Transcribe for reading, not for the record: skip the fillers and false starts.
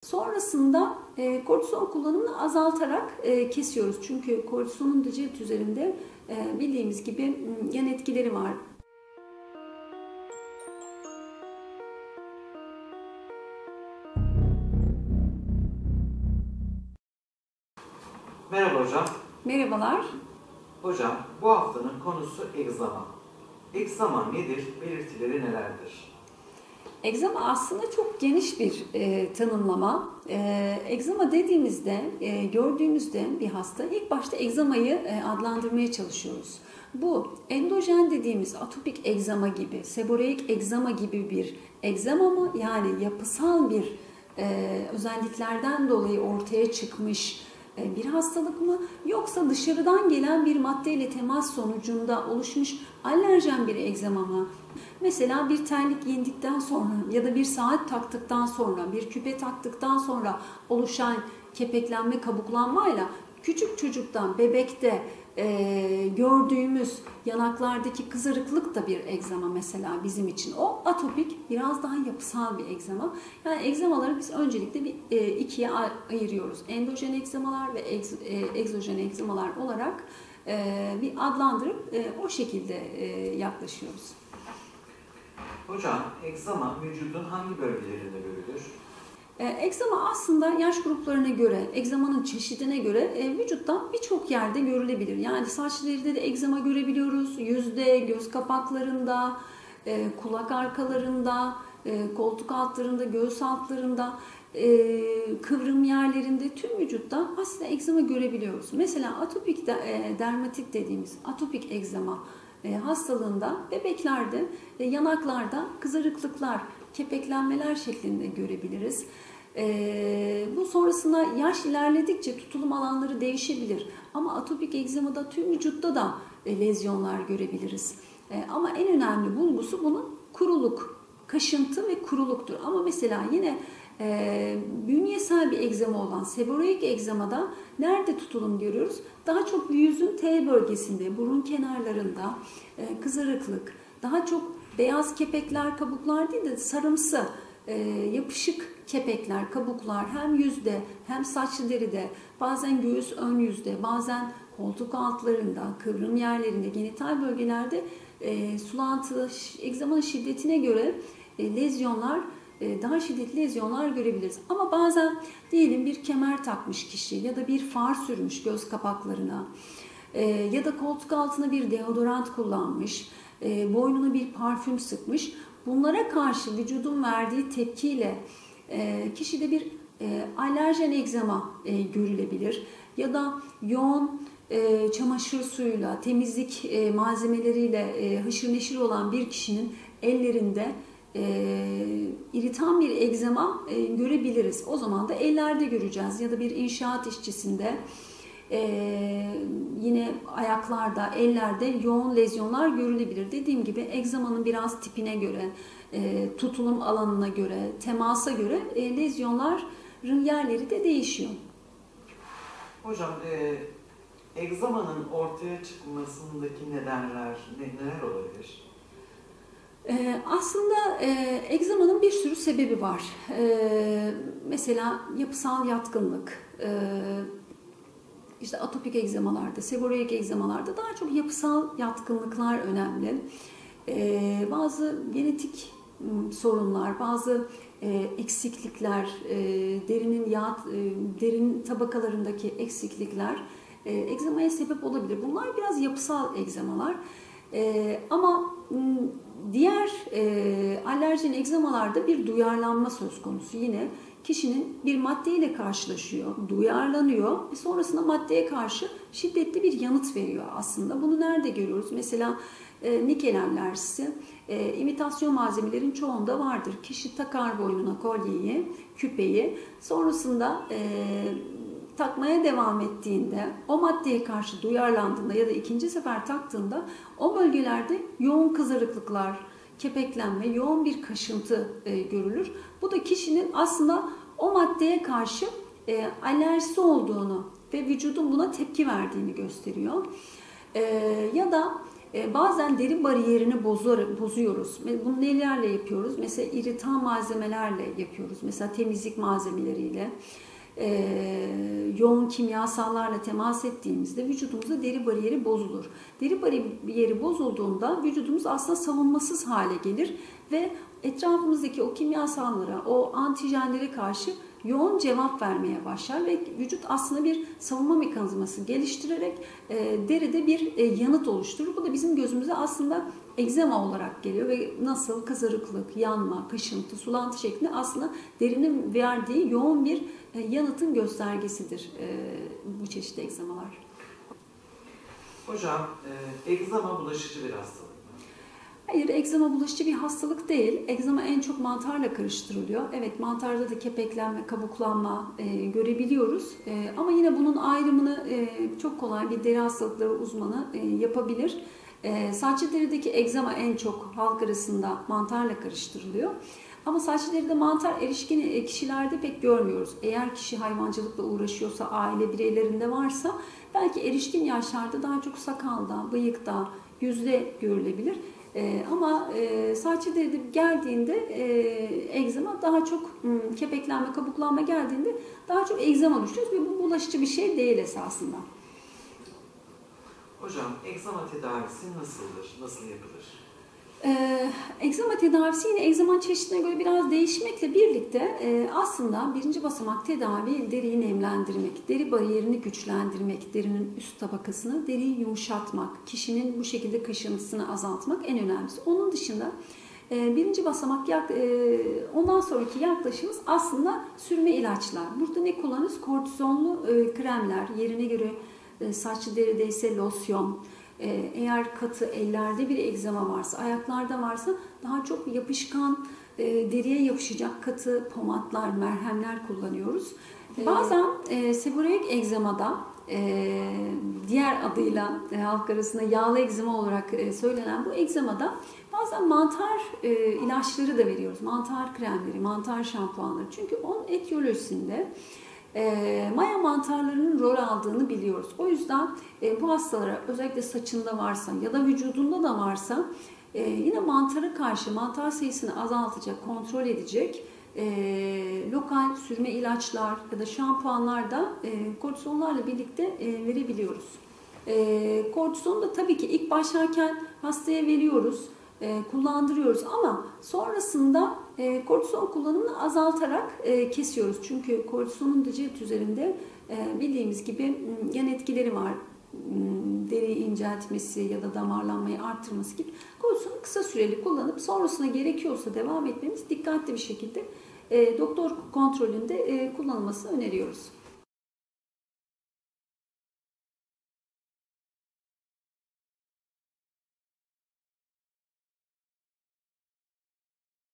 Sonrasında kortizon kullanımını azaltarak kesiyoruz. Çünkü kortizonun da cilt üzerinde bildiğimiz gibi yan etkileri var. Merhaba hocam. Merhabalar. Hocam, bu haftanın konusu egzama. Egzama nedir? Belirtileri nelerdir? Egzama aslında çok geniş bir tanımlama. Egzama dediğimizde, gördüğümüzde bir hasta ilk başta egzamayı adlandırmaya çalışıyoruz. Bu endojen dediğimiz atopik egzama gibi, seboreik egzama gibi bir egzama mı? Yani yapısal bir özelliklerden dolayı ortaya çıkmış bir hastalık mı, yoksa dışarıdan gelen bir maddeyle temas sonucunda oluşmuş alerjen bir egzama mı? Mesela bir terlik giyindikten sonra ya da bir saat taktıktan sonra, bir küpe taktıktan sonra oluşan kepeklenme, kabuklanmayla küçük çocuktan, bebekte gördüğümüz yanaklardaki kızarıklık da bir egzama mesela bizim için. O atopik, biraz daha yapısal bir egzama. Yani egzamaları biz öncelikle ikiye ayırıyoruz. Endojen egzamalar ve egzojen egzamalar olarak bir adlandırıp o şekilde yaklaşıyoruz. Hocam, egzama vücudun hangi bölgelerinde görülür? Egzama aslında yaş gruplarına göre, egzamanın çeşidine göre vücutta birçok yerde görülebilir. Yani saç deride de egzama görebiliyoruz. Yüzde, göz kapaklarında, kulak arkalarında, koltuk altlarında, göğüs altlarında, kıvrım yerlerinde, tüm vücutta aslında egzama görebiliyoruz. Mesela atopik dermatit dediğimiz atopik egzama hastalığında bebeklerde yanaklarda kızarıklıklar, kepeklenmeler şeklinde görebiliriz. Bu sonrasında yaş ilerledikçe tutulum alanları değişebilir. Ama atopik egzamada tüm vücutta da lezyonlar görebiliriz. Ama en önemli bulgusu bunun kuruluk, kaşıntı ve kuruluktur. Ama mesela yine bünyesel bir egzama olan seboreik egzamada nerede tutulum görüyoruz? Daha çok yüzün T bölgesinde, burun kenarlarında kızarıklık, daha çok beyaz kepekler, kabuklar değil de sarımsı, yapışık kepekler, kabuklar hem yüzde hem saçlı deride, bazen göğüs ön yüzde, bazen koltuk altlarında, kıvrım yerlerinde, genital bölgelerde sulantı, egzamanın şiddetine göre lezyonlar, daha şiddetli lezyonlar görebiliriz. Ama bazen diyelim bir kemer takmış kişi ya da bir far sürmüş göz kapaklarına ya da koltuk altına bir deodorant kullanmış, boynuna bir parfüm sıkmış. Bunlara karşı vücudun verdiği tepkiyle kişide bir alerjen egzama görülebilir. Ya da yoğun çamaşır suyuyla, temizlik malzemeleriyle haşır neşir olan bir kişinin ellerinde iritan bir egzama görebiliriz. O zaman da ellerde göreceğiz ya da bir inşaat işçisinde yine ayaklarda, ellerde yoğun lezyonlar görülebilir. Dediğim gibi egzamanın biraz tipine göre, tutulum alanına göre, temasa göre lezyonların yerleri de değişiyor. Hocam, egzamanın ortaya çıkmasındaki nedenler neler olabilir? Aslında egzamanın bir sürü sebebi var. Mesela yapısal yatkınlık, işte atopik egzamalarda, seboreik egzamalarda daha çok yapısal yatkınlıklar önemli. Bazı genetik sorunlar, bazı eksiklikler, derin tabakalarındaki eksiklikler egzamaya sebep olabilir. Bunlar biraz yapısal egzamalar. Ama diğer alerjen egzamalarda bir duyarlanma söz konusu. Yine kişinin bir maddeyle karşılaşıyor, duyarlanıyor ve sonrasında maddeye karşı şiddetli bir yanıt veriyor aslında. Bunu nerede görüyoruz? Mesela nikel alerjisi, imitasyon malzemelerin çoğunda vardır. Kişi takar boynuna kolyeyi, küpeyi, sonrasında takmaya devam ettiğinde, o maddeye karşı duyarlandığında ya da ikinci sefer taktığında o bölgelerde yoğun kızarıklıklar, kepeklenme, yoğun bir kaşıntı görülür. Bu da kişinin aslında o maddeye karşı alerjisi olduğunu ve vücudun buna tepki verdiğini gösteriyor. Ya da Bazen deri bariyerini bozuyoruz. Bunu nelerle yapıyoruz? Mesela iritan malzemelerle yapıyoruz. Mesela temizlik malzemeleriyle, yoğun kimyasallarla temas ettiğimizde vücudumuzda deri bariyeri bozulur. Deri bariyeri bozulduğunda vücudumuz aslında savunmasız hale gelir ve etrafımızdaki o kimyasallara, o antijenlere karşı yoğun cevap vermeye başlar ve vücut aslında bir savunma mekanizması geliştirerek deride bir yanıt oluşturur. Bu da bizim gözümüze aslında egzama olarak geliyor ve nasıl kızarıklık, yanma, kaşıntı, sulantı şeklinde aslında derinin verdiği yoğun bir yanıtın göstergesidir bu çeşit egzamalar. Hocam, egzama bulaşıcı bir hastalık. Hayır, egzama bulaşıcı bir hastalık değil. Egzama en çok mantarla karıştırılıyor. Evet, mantarda da kepeklenme, kabuklanma görebiliyoruz. Ama yine bunun ayrımını çok kolay bir deri hastalıkları uzmanı yapabilir. Saçlı derideki egzama en çok halk arasında mantarla karıştırılıyor. Ama saçlı deride mantar erişkin kişilerde pek görmüyoruz. Eğer kişi hayvancılıkla uğraşıyorsa, aile bireylerinde varsa belki erişkin yaşlarda daha çok sakalda, bıyıkta, yüzde görülebilir. Ama saçlı deride geldiğinde egzama daha çok kepeklenme, kabuklanma geldiğinde daha çok egzama düşüyoruz ve bu bulaşıcı bir şey değil esasında. Hocam, egzama tedavisi nasıldır? Nasıl yapılır? Egzama tedavisi yine egzama çeşidine göre biraz değişmekle birlikte aslında birinci basamak tedavi deriyi nemlendirmek, deri bariyerini güçlendirmek, derinin üst tabakasını, deriyi yumuşatmak, kişinin bu şekilde kaşıntısını azaltmak en önemlisi. Onun dışında birinci basamak ondan sonraki yaklaşımımız aslında sürme ilaçlar. Burada ne kullanırız? Kortizonlu kremler, yerine göre saçlı deride ise losyon. Eğer katı ellerde bir egzama varsa, ayaklarda varsa daha çok yapışkan, deriye yapışacak katı pomatlar, merhemler kullanıyoruz. Bazen seboreik egzamada, diğer adıyla halk arasında yağlı egzama olarak söylenen bu egzamada bazen mantar ilaçları da veriyoruz. Mantar kremleri, mantar şampuanları. Çünkü onun etiyolojisinde maya mantarlarının rol aldığını biliyoruz. O yüzden bu hastalara özellikle saçında varsa ya da vücudunda da varsa yine mantara karşı mantar sayısını azaltacak, kontrol edecek lokal sürme ilaçlar ya da şampuanlar da kortizonlarla birlikte verebiliyoruz. Kortizonu da tabii ki ilk başlarken hastaya veriyoruz, kullandırıyoruz ama sonrasında kortizon kullanımını azaltarak kesiyoruz. Çünkü kortizonun da cilt üzerinde bildiğimiz gibi yan etkileri var. Deri inceltmesi ya da damarlanmayı arttırması gibi. Kortizonu kısa süreli kullanıp sonrasında gerekiyorsa devam etmemiz dikkatli bir şekilde doktor kontrolünde kullanılmasını öneriyoruz.